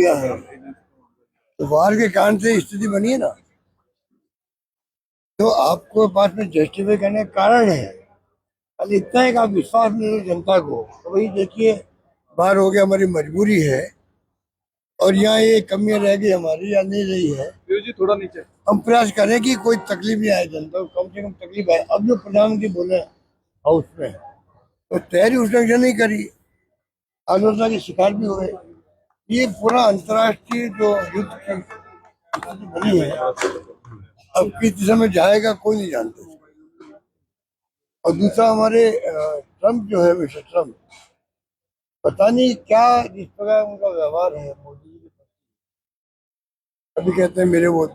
गया है, तो वार के कारण से स्थिति बनी है ना, तो आपको पास में जस्टिफाई करने का कारण है। खाली इतना है कि आप विश्वास नहीं दो जनता को, तो वही देखिए बाहर हो गया, हमारी मजबूरी है और यहाँ ये कमियां रह गई हमारी या नहीं रही है। जी थोड़ा नीचे हम प्रयास करें कि कोई तकलीफ नहीं आए जनता को, कम से कम तकलीफ आए। अब जो प्रधानमंत्री बोले हाउस में, तो तैयारी उस ढंग से नहीं करी, आलोचना के शिकार भी हुए। ये पूरा अंतर्राष्ट्रीय जो युद्ध की स्थिति बनी है, अब किस दिशा में जाएगा कोई नहीं जानते। और दूसरा हमारे ट्रम्प जो है, मिस्टर ट्रम्प, पता नहीं क्या जिस प्रकार उनका व्यवहार है मोदी जी के साथ। कभी कहते हैं मेरे वो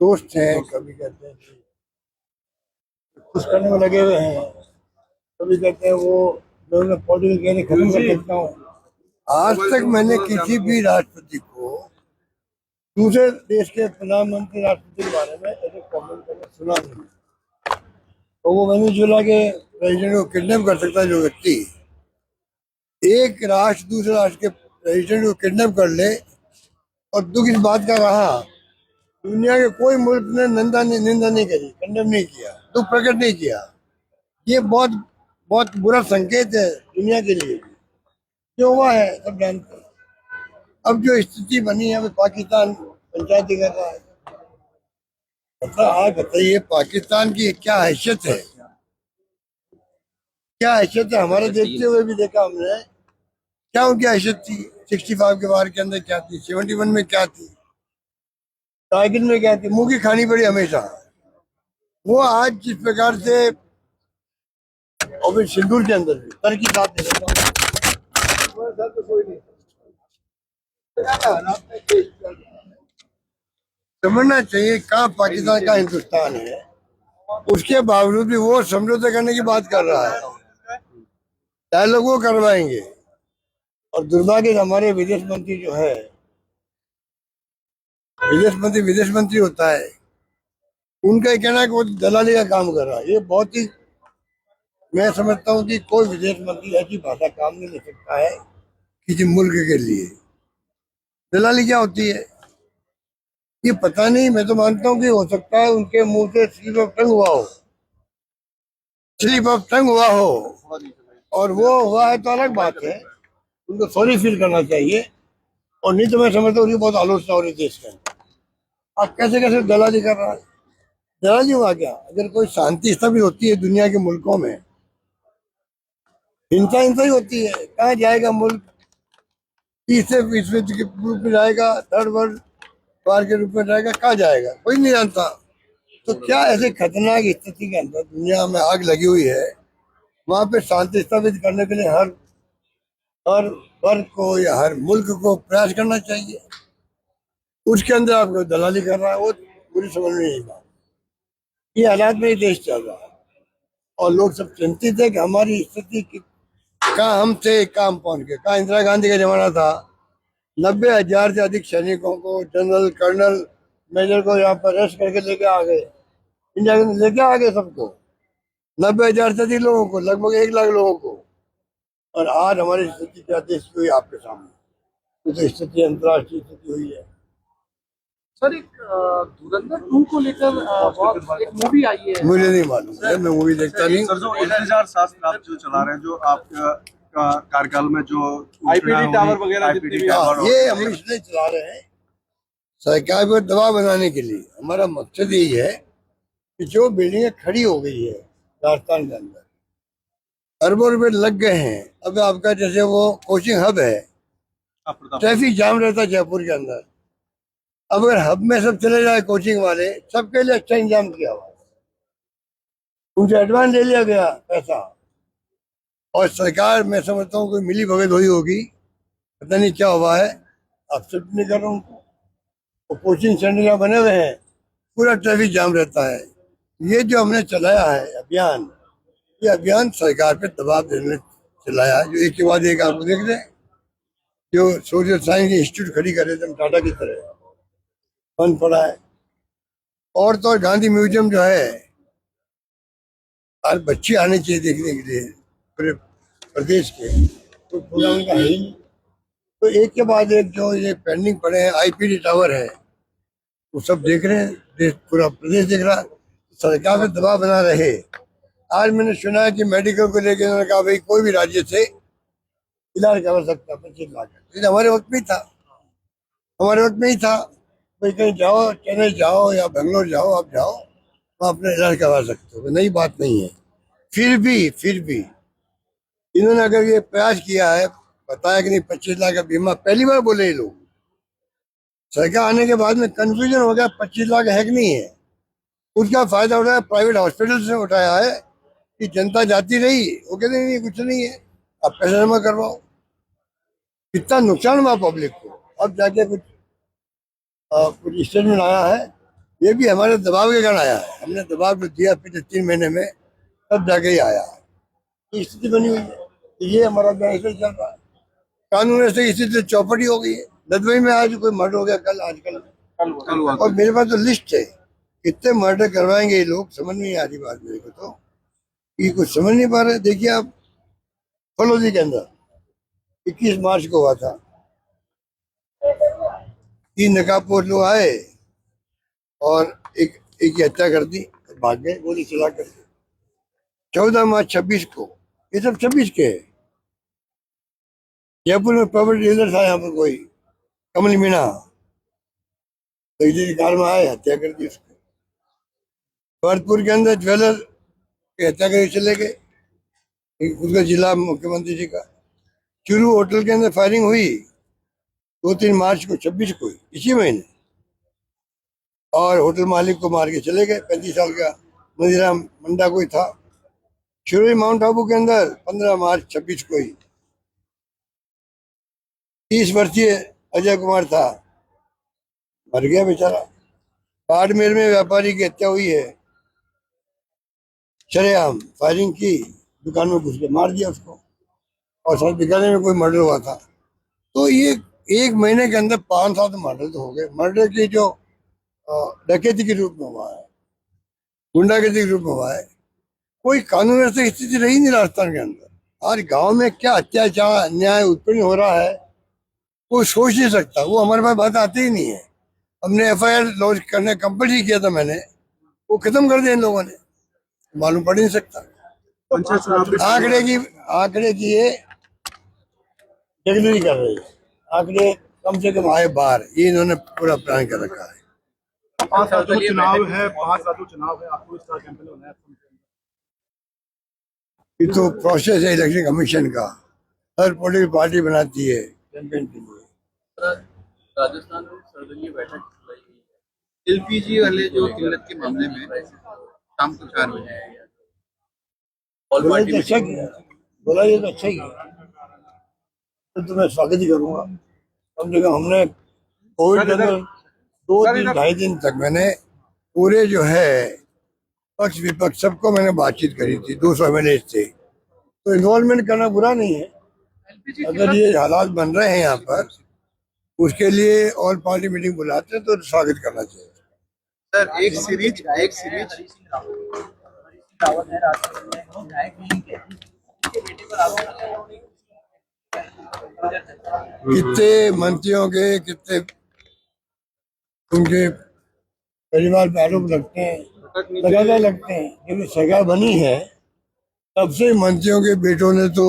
दोस्त हैं, कभी कहते हैं कि खुश करने में लगे हुए हैं, कभी कहते हैं वो जो मैं पॉलिटिकल कैरियर खत्म कर सकता हूँ। आज तक मैंने किसी भी राष्ट्रपति को, दूसरे देश के प्रधानमंत्री राष्ट्रपति के बारे में ऐसे कमेंट करना सुना नहीं। तो वो वेनेजुएला के प्रेसिडेंट को किडनैप कर सकता है जो व्यक्ति, एक राष्ट्र दूसरे राष्ट्र के प्रेसिडेंट को किडनैप कर ले। और दुख इस बात का रहा, दुनिया के कोई मुल्क ने निंदा नहीं करी, कंडेम नहीं किया, दुख प्रकट नहीं किया। ये बहुत बहुत बुरा संकेत है दुनिया के लिए। जो हुआ है सब जानते हैं। अब जो स्थिति बनी है, अभी पाकिस्तान पंचायती कर रहा है। मतलब आप बताइए पाकिस्तान की क्या हैसियत है, क्या हैसियत है? हमारे देखते हुए भी देखा हमने क्या उनकी हैसियत थी। 65 के वार के अंदर क्या थी, 71 में क्या थी, कारगिल में क्या थी, मुंह की खानी पड़ी हमेशा। वो आज जिस प्रकार से, और फिर सिंदूर के अंदर भी तरक्की साथ समझना चाहिए कहाँ पाकिस्तान का हिंदुस्तान है। उसके बावजूद भी वो समझौते करने की बात कर रहा है, डायलॉग वो करवाएंगे। और दुर्भाग्य हमारे विदेश मंत्री जो है, विदेश मंत्री होता है, उनका ये कहना है कि वो दलाली का काम कर रहा है। ये बहुत ही, मैं समझता हूँ कि कोई विदेश मंत्री ऐसी भाषा काम नहीं ले सकता है किसी मुल्क के लिए। दलाली क्या होती है ये पता नहीं। मैं तो मानता हूँ कि हो सकता है उनके मुंह से स्लिप ऑफ टंग हुआ हो, स्लिप ऑफ टंग हुआ हो, और वो हुआ है तो अलग बात है, उनको सॉरी फील करना चाहिए। और नहीं तो मैं समझता हूँ बहुत आलोचना हो रही देश के अंदर। आप कैसे कैसे दलाली कर रहा है? दलाली हुआ क्या? अगर कोई शांति स्थापित होती है दुनिया के मुल्कों में, हिंसा हिंसा ही होती है। कहाँ जाएगा मुल्क? तीसरे विश्व युद्ध के रूप में जाएगा, थर्ड वर्ल्ड वार के रूप में जाएगा, कहाँ जाएगा कोई नहीं जानता। तो क्या ऐसे खतरनाक स्थिति के अंदर दुनिया में आग लगी हुई है, वहां पे शांति स्थापित करने के लिए हर हर वर्ग को या हर मुल्क को प्रयास करना चाहिए। उसके अंदर आपको दलाली कर रहा है, वो पूरी समझ में नहीं बात। ये हालात में ही देश चल रहा है और लोग सब चिंतित है कि हमारी स्थिति कहाँ हम थे, कहाँ हम पहुंच गए। कहाँ इंदिरा गांधी का जमाना था, 90,000 से अधिक सैनिकों को, जनरल कर्नल मेजर को यहाँ पर अरेस्ट करके लेके आ गए। इंडिया के लेके आ गए सबको, 90,000 से अधिक लोगों को, लगभग 1 लाख लोगों को। और आज हमारी स्थिति क्या देश की हुई आपके सामने, तो स्थिति अंतर्राष्ट्रीय स्थिति हुई है। सर एक धुरंधर 2 को लेकर बहुत एक मूवी आई है, मुझे नहीं मालूम है, मैं मूवी देखता नहीं। सर जो इंतजार शास्त्र आप जो चला रहे हैं, जो आपका कार्यकाल में जो आईपीडी टावर वगैरह जितने भी ये हम इसलिए चला रहे हैं सरकार पर दबाव बनाने के लिए। हमारा मकसद यही है कि जो बिल्डिंगें खड़ी हो गई है राजस्थान के अंदर, अरबों रुपए लग गए हैं। अब आपका जैसे वो कोचिंग हब है, ट्रैफिक जाम रहता है जयपुर के अंदर। अब अगर हब में सब चले जाए कोचिंग वाले, सबके लिए अच्छा इंतजाम किया हुआ, उनसे एडवांस ले लिया गया पैसा। और सरकार, मैं समझता हूँ कोई मिली भगत हुई होगी, पता नहीं क्या हुआ है, अब सब नहीं कर रहा हूँ। तो कोचिंग सेंटर यहाँ बने हुए हैं, पूरा ट्रैफिक जाम रहता है। ये जो हमने चलाया है अभियान, ये अभियान सरकार पे दबाव देने चलाया, जो एक के बाद एक आपको देख रहे हैं। जो सोशल साइंस इंस्टीट्यूट खड़ी करे थे टाटा की तरह, बंद पड़ा है। और तो गांधी म्यूजियम जो है, हर बच्चे आने चाहिए देखने के लिए पूरे प्रदेश के, तो प्रोग्राम का है ही नहीं। तो एक के बाद एक जो ये पेंडिंग पड़े हैं, आईपीडी टावर है, वो सब देख रहे हैं, पूरा प्रदेश देख रहा है। सरकार पे दबाव बना रहे। आज मैंने सुना है कि मेडिकल को लेकर उन्होंने कहा भाई कोई भी राज्य से इलाज करा सकता है 25 लाख, लेकिन हमारे वक्त में ही था, हमारे वक्त में ही था भाई कहीं जाओ, चेन्नई जाओ या बेंगलोर जाओ, आप जाओ वहाँ अपना इलाज करवा सकते हो, नई बात नहीं है। फिर भी इन्होंने अगर ये प्रयास किया है, बताया कि नहीं 25 लाख का बीमा, पहली बार बोले ये लोग, सरकार आने के बाद में कंफ्यूजन हो गया 25 लाख है कि नहीं है। उसका फायदा उठाया प्राइवेट हॉस्पिटल से उठाया है कि जनता जाती रही, वो कहते नहीं कुछ नहीं है, आप पैसा जमा करवाओ। कितना नुकसान हुआ पब्लिक को। अब जाके कुछ स्टेटमेंट आया है, ये भी हमारे दबाव के कारण आया है, हमने दबाव जो दिया पिछले 3 महीने में, तब जाके ही आया है। ये स्थिति बनी हुई है, तो ये हमारा बैंक से चल रहा है। कानून ऐसे स्थिति चौपटी हो गई है। नदवई में आज कोई मर्डर हो गया, कल आजकल, कल हुआ। और मेरे पास तो लिस्ट है कितने मर्डर करवाएंगे ये लोग, समझ नहीं आ रही बात मेरे को, तो ये कुछ समझ नहीं पा रहे। देखिए आप फलौदी के अंदर 21 मार्च को हुआ था, 3 नकाबपोश लोग आए और एक की हत्या कर दी, भाग गए गोली चला कर। 14 मार्च 26 को, ये सब 26 के है। जयपुर में प्रॉपर्टी डीलर था यहाँ पर कोई कमल मीणा, कार में आए, हत्या कर दी उसको। भरतपुर के अंदर ज्वेलर की हत्या करके चले गए, उसका जिला मुख्यमंत्री जी का। चूरू होटल के अंदर फायरिंग हुई 2-3 मार्च को, 26 को, इसी महीने, और होटल मालिक को मार के चले गए। 35 साल का मदिराम मंडा कोई था। शुरू माउंट आबू के अंदर 15 मार्च 26 को ही 30 वर्षीय अजय कुमार था, मर गया बेचारा। बाड़मेर में व्यापारी की हत्या हुई है, शरेआम फायरिंग की, दुकान में घुस के मार दिया उसको। और सर बीकानेर में कोई मर्डर हुआ था। तो ये 1 महीने के अंदर 5-7 मर्डर तो हो गए। मर्डर की जो डकैती के रूप में हुआ है, गुंडागर्दी के रूप में हुआ है, कोई कानून ऐसी स्थिति रही नहीं राजस्थान के अंदर। आज गांव में क्या अत्याचार अन्याय उत्पन्न हो रहा है, कोई सोच नहीं सकता। वो हमारे पास बात आती ही नहीं है। हमने FIR लॉन्च करने कंपल्सरी किया था मैंने, वो खत्म कर दिया इन लोगों ने, मालूम पड़ नहीं सकता। आंकड़े की ये डिग्री कर रही है, आंकड़े कम से कम आए बाहर, ये इन्होंने पूरा प्लान कर रखा है। 5 साल जो चुनाव है, 5 साल जो चुनाव है, आपको इस तरह कैंपेन होना है। ये तो प्रोसेस है इलेक्शन कमीशन का, हर पॉलिटिकल पार्टी बनाती है कैंपेन के लिए। राजस्थान में सर्वदलीय बैठक बुलाई गई है LPG वाले जो किल्लत के मामले में शाम को 4 बजे बोला तो अच्छा किया, बोला ये तो अच्छा किया, तो मैं स्वागत ही करूंगा। कम से कम हमने कोविड के अंदर 2-3-2.5 दिन तक मैंने पूरे जो है पक्ष विपक्ष सबको मैंने बातचीत करी थी, 200 MLA थे, तो इन्वॉल्वमेंट करना बुरा नहीं है। अगर ये हालात बन रहे हैं यहाँ पर, उसके लिए ऑल पार्टी मीटिंग बुलाते हैं तो स्वागत करना चाहिए। सर एक सीरीज कितने मंत्रियों के, कितने उनके परिवार पे आरोप लगते हैं, लगातार लगते हैं। जब सरकार बनी है तब से मंत्रियों के बेटों ने तो,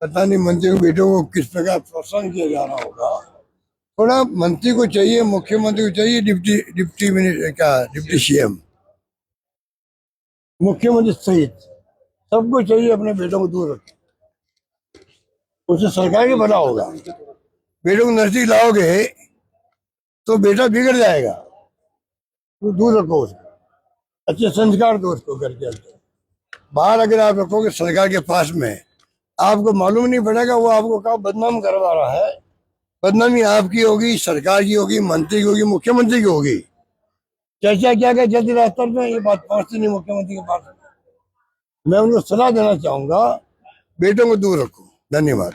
पता नहीं मंत्रियों के बेटों को किस प्रकार प्रोत्साहन किया जा रहा होगा। थोड़ा मंत्री को चाहिए, मुख्यमंत्री को चाहिए, डिप्टी मिनिस्टर क्या, डिप्टी CM, मुख्यमंत्री सहित सबको चाहिए अपने बेटों को दूर रखें, उससे सरकार ही भला होगा। बेटों को नजदीक लाओगे तो बेटा बिगड़ जाएगा, तो दूर रखो उसको, अच्छे संस्कार दो उसको घर के अंदर। बाहर अगर आप रखोगे सरकार के पास में, आपको मालूम नहीं पड़ेगा वो आपको कहाँ बदनाम करवा रहा है। बदनामी आपकी होगी, सरकार की होगी, मंत्री की होगी, मुख्यमंत्री की होगी। चर्चा क्या क्या जल्दी रास्ते में, ये बात पहुंचती नहीं मुख्यमंत्री के पास। मैं उनको सलाह देना चाहूंगा, बेटों को दूर रखो। धन्यवाद।